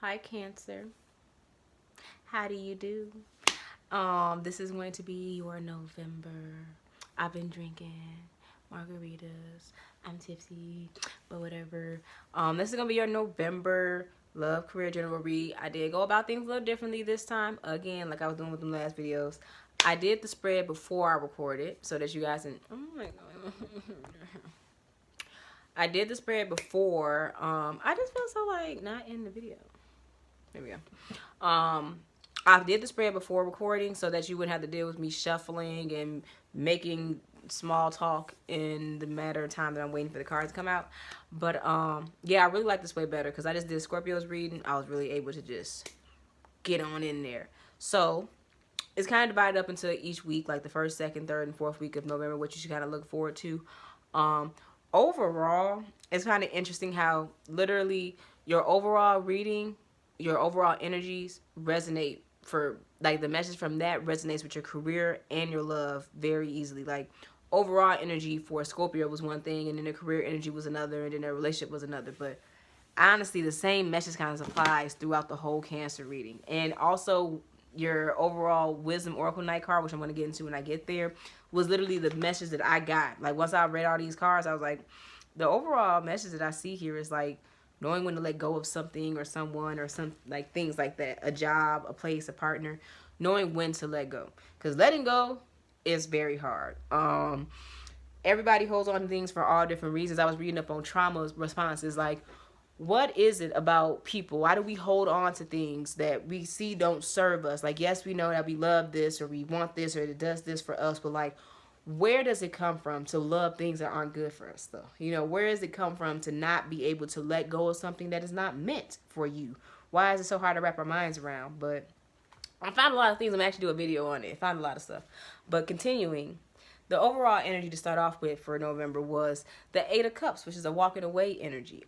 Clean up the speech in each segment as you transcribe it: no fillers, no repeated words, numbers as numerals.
Hi, Cancer. How do you do? This is going to be your November. I've been drinking margaritas. I'm tipsy, but whatever. This is gonna be your November love career general read. I did go about things a little differently this time. Again, like I was doing with the last videos. I did the spread before I recorded so that you guys can. Oh my god. I did the spread before. I just feel so like not in the video. There we go. I did the spread before recording so that you wouldn't have to deal with me shuffling and making small talk in the matter of time that I'm waiting for the cards to come out. But yeah, I really like this way better because I just did Scorpio's reading. I was really able to just get on in there. So it's kind of divided up into each week, like the first, second, third, and fourth week of November, which you should kind of look forward to. Overall, it's kind of interesting how literally your overall reading, your overall energies resonate for, like, the message from that resonates with your career and your love very easily. Like, overall energy for Scorpio was one thing, and then the career energy was another, and then their relationship was another. But honestly, the same message kind of applies throughout the whole Cancer reading. And also, your overall Wisdom Oracle Night card, which I'm going to get into when I get there, was literally the message that I got. Like, once I read all these cards, I was like, the overall message that I see here is like knowing when to let go of something or someone or some, like, things like that. A job, a place, a partner. Knowing when to let go. Because letting go is very hard. Everybody holds on to things for all different reasons. I was reading up on trauma responses, like, what is it about people? Why do we hold on to things that we see don't serve us? Like, yes, we know that we love this or we want this or it does this for us, but like, where does it come from to love things that aren't good for us, though? You know, where does it come from to not be able to let go of something that is not meant for you? Why is it so hard to wrap our minds around? But I found a lot of things. I'm actually do a video on it. I found a lot of stuff. But continuing, the overall energy to start off with for November was the Eight of Cups, which is a walking away energy.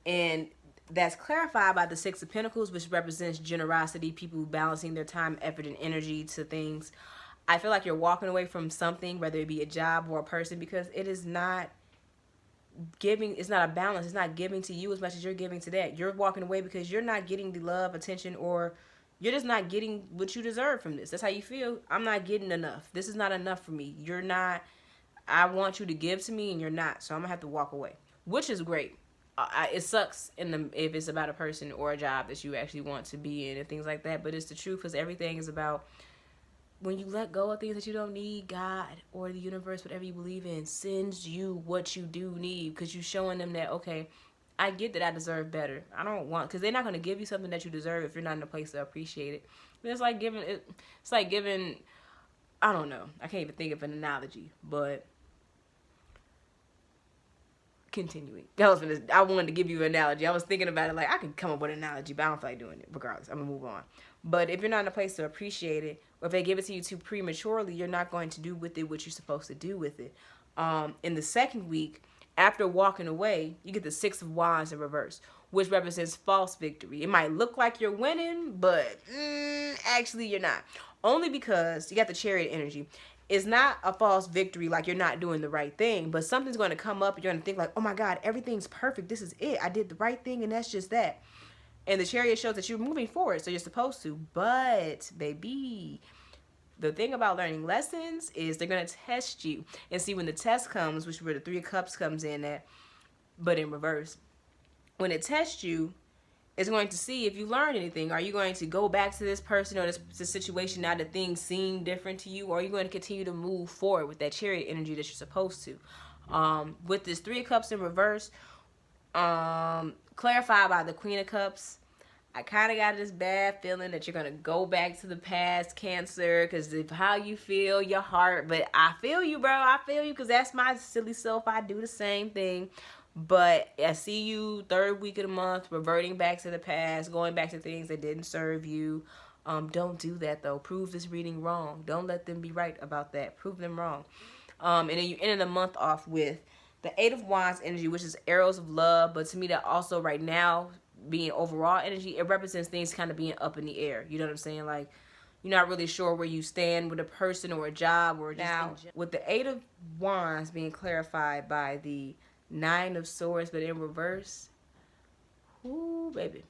And that's clarified by the Six of Pentacles, which represents generosity, people balancing their time, effort, and energy to things. I feel like you're walking away from something, whether it be a job or a person, because it is not giving. It's not a balance. It's not giving to you as much as you're giving to that. You're walking away because you're not getting the love, attention, or you're just not getting what you deserve from this. That's how you feel. I'm not getting enough. This is not enough for me. You're not. I want you to give to me, and you're not. So I'm gonna have to walk away, which is great. It sucks if it's about a person or a job that you actually want to be in and things like that. But it's the truth, because everything is about when you let go of things that you don't need. God or the universe, whatever you believe in, sends you what you do need, because you're showing them that, okay, I get that I deserve better. I don't want, because they're not going to give you something that you deserve if you're not in a place to appreciate it. It's like giving, I don't know. I can't even think of an analogy, but continuing. I wanted to give you an analogy. I was thinking about it, like, I could come up with an analogy, but I don't feel like doing it. Regardless, I'm going to move on. But if you're not in a place to appreciate it, or if they give it to you too prematurely, you're not going to do with it what you're supposed to do with it. In the second week, after walking away, you get the Six of Wands in reverse, which represents false victory. It might look like you're winning, but actually you're not. Only because you got the Chariot energy. It's not a false victory, like you're not doing the right thing, but something's going to come up and you're going to think like, oh my God, everything's perfect. This is it. I did the right thing, and that's just that. And the Chariot shows that you're moving forward, so you're supposed to. But, baby, the thing about learning lessons is they're going to test you. And see, when the test comes, which is where the Three of Cups comes in at, but in reverse, when it tests you, it's going to see if you learned anything. Are you going to go back to this person or this situation now that things seem different to you? Or are you going to continue to move forward with that Chariot energy that you're supposed to? With this Three of Cups in reverse, clarified by the Queen of Cups, I kind of got this bad feeling that you're going to go back to the past, Cancer, because of how you feel, your heart. But I feel you, bro. I feel you, because that's my silly self. I do the same thing. But I see you third week of the month reverting back to the past, going back to things that didn't serve you. Don't do that, though. Prove this reading wrong. Don't let them be right about that. Prove them wrong. And then you end the month off with the Eight of Wands energy, which is arrows of love. But to me, that also right now, being overall energy, it represents things kind of being up in the air. You know what I'm saying? Like, you're not really sure where you stand with a person or a job or just now. With the Eight of Wands being clarified by the Nine of Swords, but in reverse. Ooh, baby.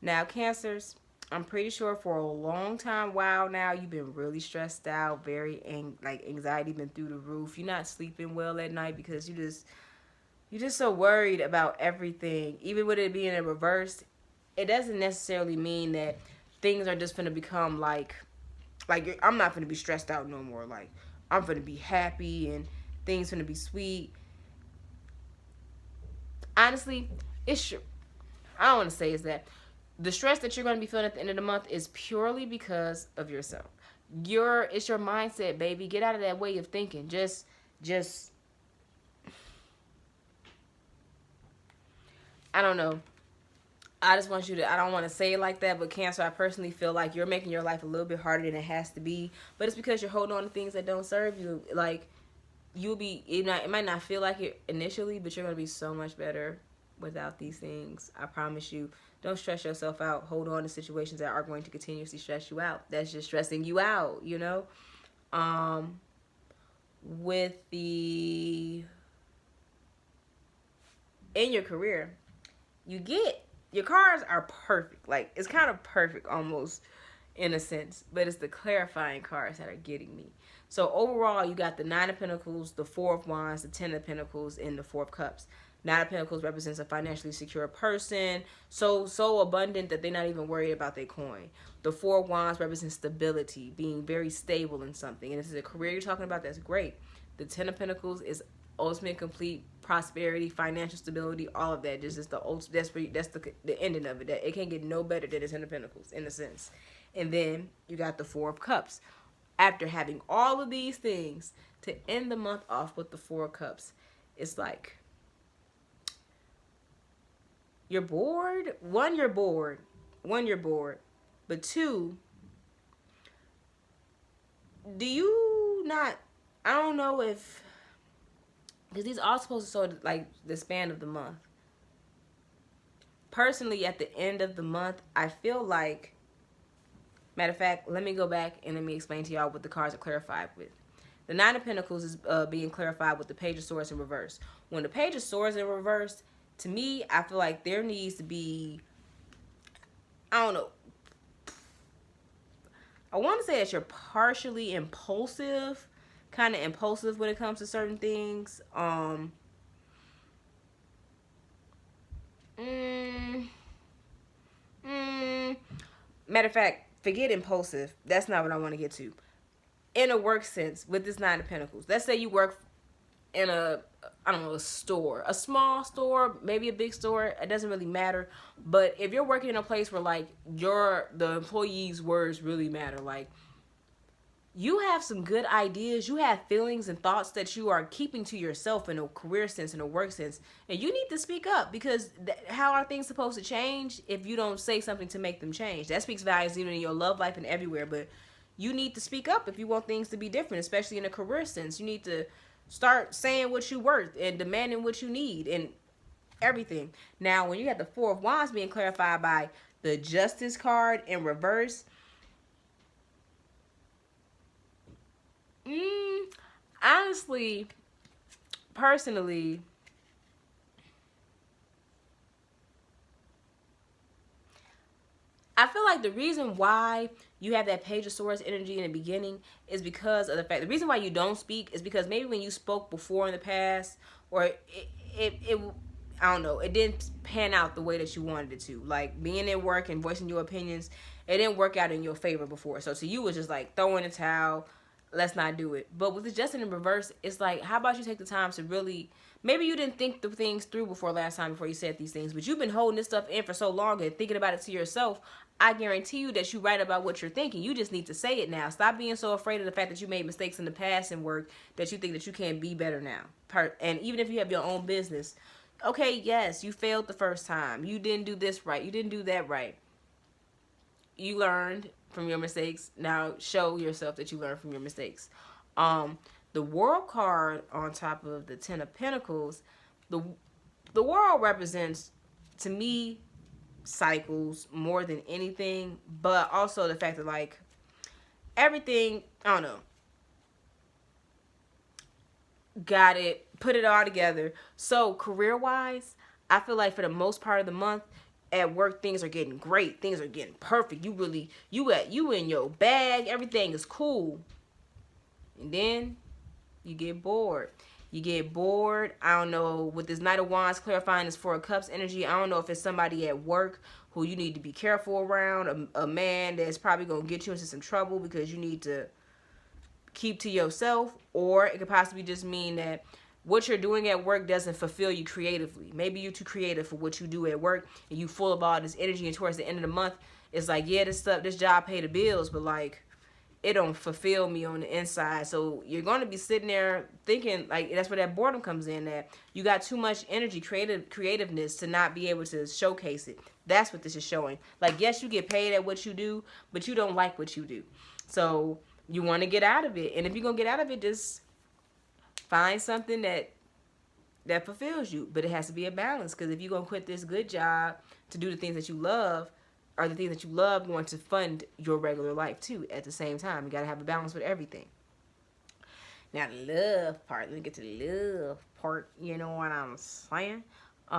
Now, Cancers, I'm pretty sure for a long time, wow, now you've been really stressed out, like anxiety been through the roof. You're not sleeping well at night because you're just so worried about everything. Even with it being in reverse, it doesn't necessarily mean that things are just gonna become like I'm not gonna be stressed out no more. Like I'm gonna be happy and things gonna be sweet. Honestly, it's I don't want to say is that the stress that you're going to be feeling at the end of the month is purely because of yourself. It's your mindset, baby. Get out of that way of thinking. Just I don't know. I just want you to, I don't want to say it like that, but Cancer, I personally feel like you're making your life a little bit harder than it has to be. But it's because you're holding on to things that don't serve you. Like, it might not feel like it initially, but you're going to be so much better without these things. I promise you. Don't stress yourself out. Hold on to situations that are going to continuously stress you out. That's just stressing you out, you know? With the, in your career, your cards are perfect. Like, it's kind of perfect almost in a sense, but it's the clarifying cards that are getting me. So overall, you got the Nine of Pentacles, the Four of Wands, the Ten of Pentacles, and the Four of Cups. Nine of Pentacles represents a financially secure person, so abundant that they're not even worried about their coin. The Four of Wands represents stability, being very stable in something. And if it's a career you're talking about, that's great. The Ten of Pentacles is ultimate complete prosperity, financial stability, all of that. Just is the ultimate. That's the ending of it. That it can't get no better than the Ten of Pentacles in a sense. And then you got the Four of Cups. After having all of these things, to end the month off with the Four of Cups, it's like you're bored. One, you're bored. But two, do you not? I don't know if, because these are supposed to show like the span of the month. Personally, at the end of the month, I feel like, matter of fact, let me go back and let me explain to y'all what the cards are clarified with. The Nine of Pentacles is being clarified with the Page of Swords in reverse. When the Page of Swords in reverse, to me, I feel like there needs to be, I don't know, I want to say that you're partially impulsive, kind of impulsive when it comes to certain things. Matter of fact, forget impulsive. That's not what I want to get to. In a work sense, with this Nine of Pentacles, let's say you work in I don't know, a store, a small store, maybe a big store. It doesn't really matter. But if you're working in a place where like the employees' words really matter, like you have some good ideas, you have feelings and thoughts that you are keeping to yourself in a career sense, in a work sense, and you need to speak up, because how are things supposed to change if you don't say something to make them change? That speaks values even in your love life and everywhere, but you need to speak up if you want things to be different, especially in a career sense. You need to start saying what you worth and demanding what you need and everything. Now, when you got the Four of Wands being clarified by the Justice card in reverse, honestly, personally, I feel like the reason why you have that Page of Swords energy in the beginning is because of the fact, the reason why you don't speak is because maybe when you spoke before in the past, or it I don't know, it didn't pan out the way that you wanted it to. Like being at work and voicing your opinions, it didn't work out in your favor before. So to you, it was just like throwing a towel, let's not do it. But with the Justin in reverse, it's like, how about you take the time to really, maybe you didn't think the things through before last time before you said these things, but you've been holding this stuff in for so long and thinking about it to yourself. I guarantee you that you right about what you're thinking. You just need to say it now. Stop being so afraid of the fact that you made mistakes in the past and work that you think that you can't be better now. And even if you have your own business, okay, yes, you failed the first time. You didn't do this right. You didn't do that right. You learned from your mistakes. Now show yourself that you learned from your mistakes. The World card on top of the Ten of Pentacles, the World represents, to me, cycles more than anything, but also the fact that like everything, I don't know, got it, put it all together. So career wise, I feel like for the most part of the month, at work things are getting great, things are getting perfect. You in your bag, everything is cool. And then you get bored. You get bored. I don't know, with this Knight of Wands clarifying this Four of Cups energy, I don't know if it's somebody at work who you need to be careful around, a man that's probably going to get you into some trouble because you need to keep to yourself, or it could possibly just mean that what you're doing at work doesn't fulfill you creatively. Maybe you're too creative for what you do at work and you full of all this energy, and towards the end of the month, it's like, yeah, this job pay the bills, but like, it don't fulfill me on the inside. So you're going to be sitting there thinking, like, that's where that boredom comes in, that you got too much energy, creativeness to not be able to showcase it. That's what this is showing. Like, yes, you get paid at what you do, but you don't like what you do. So you want to get out of it. And if you're going to get out of it, just find something that fulfills you. But it has to be a balance, because if you're going to quit this good job to do the things that you love, are the things that you love going to fund your regular life too at the same time? You got to have a balance with everything. Now, the love part. Let me get to the love part. You know what I'm saying? You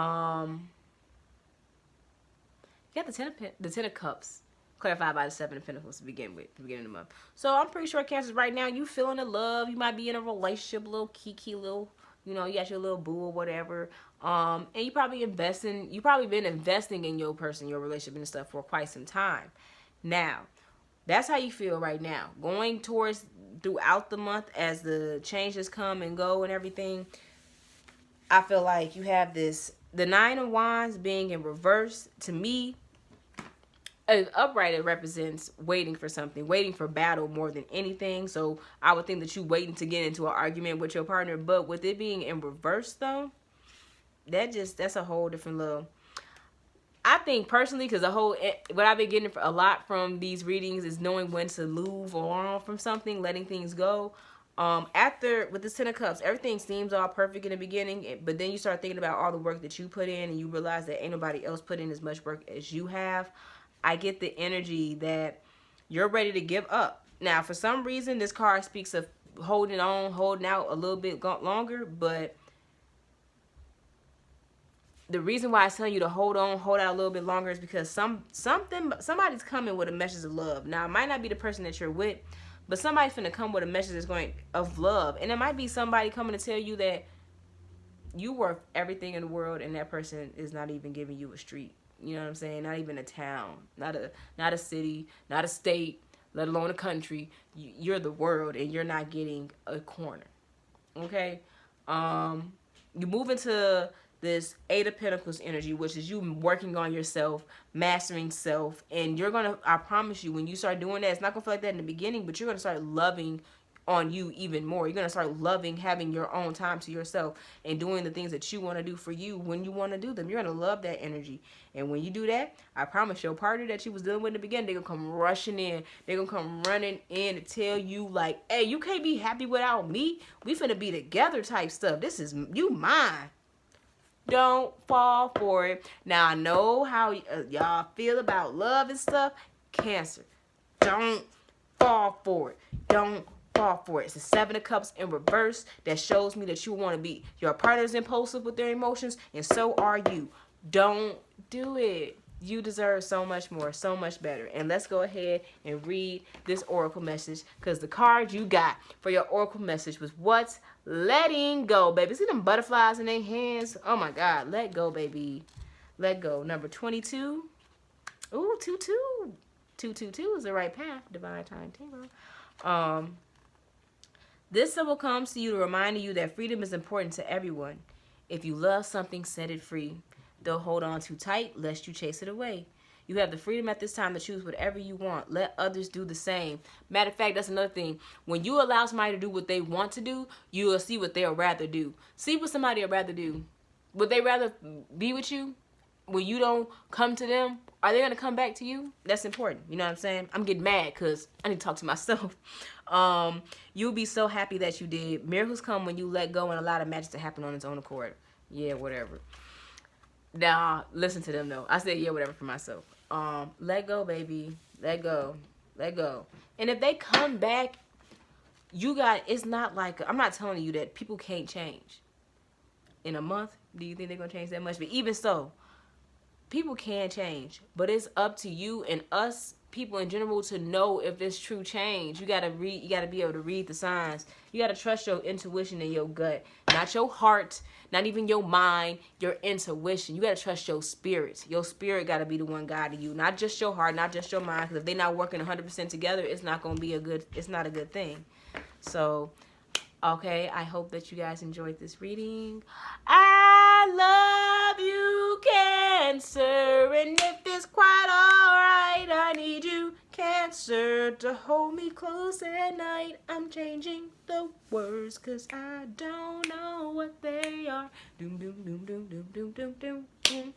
got the Ten of Cups clarified by the Seven of Pentacles to begin with, the beginning of the month. So I'm pretty sure, Cancers, right now you feeling the love. You might be in a relationship, a little kiki, little, you know, you got your little boo or whatever. And you probably been investing in your person, your relationship and stuff for quite some time. Now, that's how you feel right now. Going towards throughout the month as the changes come and go and everything, I feel like you have the Nine of Wands being in reverse. To me, as upright, it represents waiting for something, waiting for battle more than anything. So I would think that you waiting to get into an argument with your partner. But with it being in reverse, though, that's a whole different little. I think personally, because what I've been getting a lot from these readings is knowing when to move on from something, letting things go. After, with this Ten of Cups, everything seems all perfect in the beginning, but then you start thinking about all the work that you put in, and you realize that ain't nobody else put in as much work as you have. I get the energy that you're ready to give up. Now, for some reason, this card speaks of holding on, holding out a little bit longer, but the reason why I tell you to hold on, hold out a little bit longer is because somebody's coming with a message of love. Now, it might not be the person that you're with, but somebody's finna come with a message of love. And it might be somebody coming to tell you that you worth everything in the world, and that person is not even giving you a street. You know what I'm saying? Not even a town, not a city, not a state, let alone a country. You're the world, and you're not getting a corner. Okay? You move into this Eight of Pentacles energy, which is you working on yourself, mastering self, and you're gonna, I promise you, when you start doing that, it's not gonna feel like that in the beginning, but you're gonna start loving on you even more. You're gonna start loving having your own time to yourself and doing the things that you want to do for you when you want to do them. You're gonna love that energy, and when you do that, I promise your partner that you was dealing with in the beginning, they're gonna come rushing in. They're gonna come running in to tell you like, hey, you can't be happy without me. We finna be together type stuff. This is you mine. Don't fall for it. Now, I know how y'all feel about love and stuff. Cancer, don't fall for it. Don't fall for it. It's the Seven of Cups in reverse that shows me that you want to be. Your partner's impulsive with their emotions, and so are you. Don't do it. You deserve so much more, so much better. And let's go ahead and read this oracle message, because the card you got for your oracle message was what's letting go, baby. See them butterflies in their hands? Oh my God. Let go, baby. Let go. Number 22. Ooh, 2-2. 2-2-2 is the right path. Divine Time Tarot. This symbol comes to you to remind you that freedom is important to everyone. If you love something, set it free. Don't hold on too tight lest you chase it away. You have the freedom at this time to choose whatever you want. Let others do the same. Matter of fact, that's another thing. When you allow somebody to do what they want to do, you will see what they'll rather do. See what somebody will rather do. Would they rather be with you when you don't come to them? Are they going to come back to you? That's important. You know what I'm saying? I'm getting mad because I need to talk to myself. You'll be so happy that you did. Miracles come when you let go and allow the magic to happen on its own accord. Yeah, whatever. Now, listen to them, though. I said, yeah, whatever for myself. Let go, baby. Let go. Let go. And if they come back, it's not like, I'm not telling you that people can't change. In a month, do you think they're going to change that much? But even so, people can change, but it's up to you and us people in general to know if it's true change. You gotta read. You gotta be able to read the signs. You gotta trust your intuition and your gut, not your heart, not even your mind. Your intuition. You gotta trust your spirit. Your spirit gotta be the one guiding you, not just your heart, not just your mind. Because if they're not working 100% together, it's not gonna be a good. It's not a good thing. So, okay, I hope that you guys enjoyed this reading. I love you, Cancer, and if it's quite alright, I need you, Cancer, to hold me close at night. I'm changing the words, cause I don't know what they are. Doom, doom, doom, doom, doom, doom, doom, doom.